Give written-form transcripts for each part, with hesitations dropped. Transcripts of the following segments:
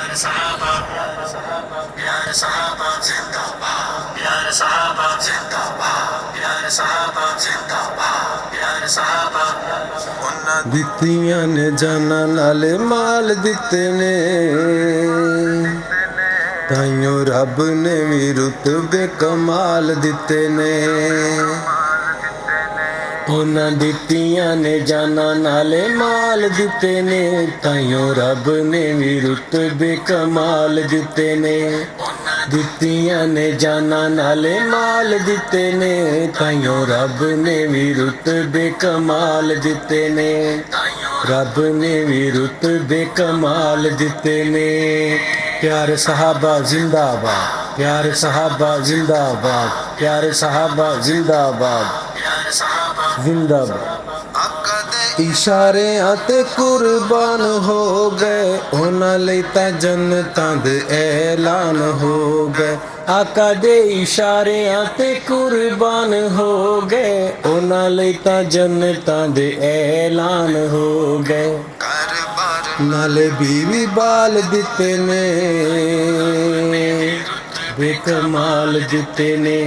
प्यारे सहाबा प्यारे सहाबा जिंदाबाद प्यारे सहाबा जिंदाबाद प्यारे सहाबा जिंदाबाद प्यारे सहाबा उन्ना दित्तियां ने जाना नाले माल दिते ने ताइयों रब ने भी रुतबे कमाल दिते ने उन्हां दित्तियां ने जाना नाले माल दिते ने ताइयों रब ने भी रुतबे कमाल दिते ने दित्तियां ने जाना नाले माल दिते ने ताइयों रब ने भी रुतबे कमाल दिते ने रब ने भी रुतबे कमाल दिते ने प्यारे सहाबा जिंदाबाद प्यारे सहाबा जिंदाबाद प्यारे सहाबा जिंदाबाद जिंदाबाद इशारे आते कुर्बान हो गए उन्हां लई तां जन्नतां दे ऐलान हो गए आका दे इशारे आते कुर्बान हो गए उन्हां लई तां जन्नतां दे ऐलान हो गए नाले बीवी बाल दिते ने बेकमाल दिते ने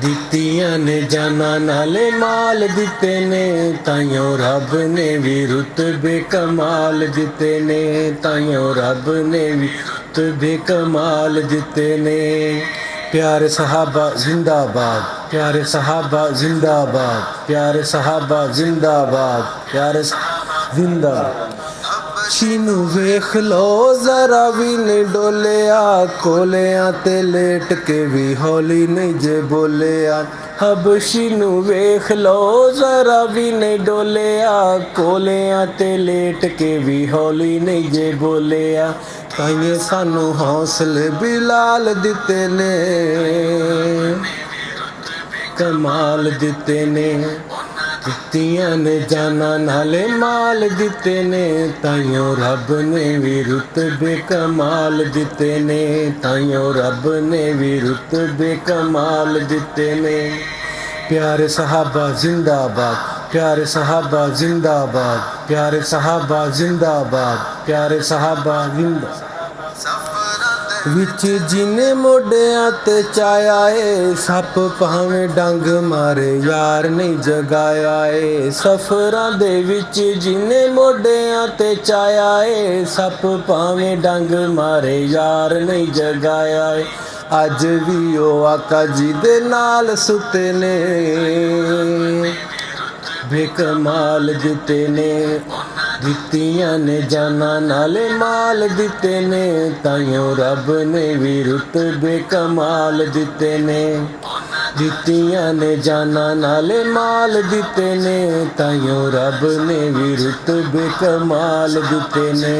दित्तियां ने जाना नाले माल दिते ने ताइयों रब ने भी रुतबे कमाल दिते ने ताइयों रब ने भी रुतबे कमाल दिते ने प्यारे सहाबा जिंदाबाद प्यारे सहाबा जिंदाबाद प्यारे सहाबा जिंदाबाद प्यारे जिंदाबाद शीनू वेख लो जरा भी नहीं डोलिया कोलियां ते लेट के भी हौली नहीं जे बोलिया हबशी नू वेख लो जरा भी नहीं डोलिया कोलियां ते लेट के भी हौली नहीं जे बोलिया ताइये सानू हौसले बिलाल दिते ने कमाल दिते ने दित्तियां ने जाना नाले माल दिते ने ताइयों रब ने भी रुतबे कमाल दिते ने ताइयों रब ने भी रुतबे कमाल दिते ने प्यारे सहाबा जिंदाबाद प्यारे सहाबा जिंदाबाद प्यारे सहाबा जिंदाबाद प्यारे सहाबा जिंदाबाद विच जिने मोडियां ते चाया ए सप भावें डंग मारे यार नहीं जगाया ए सफरां दे विच जिने मोडियां ते चाया ए सप भावें डंग मारे यार नहीं जगाया ए अज भी ओ आका जी दे नाल सुते ने बेकमाल दिते ने दित्तियां ने जाना नाले माल दिते ने ताइयों रब ने भी रुतबे कमाल दिते ने दित्तियां ने जाना नाले माल दिते ने ताइयों रब ने भी रुतबे कमाल दिते ने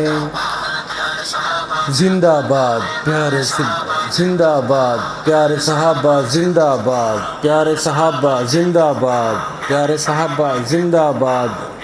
जिंदाबाद प्यारे जिंदाबाद प्यारे सहाबा जिंदाबाद प्यारे सहाबा जिंदाबाद प्यारे सहाबा जिंदाबाद।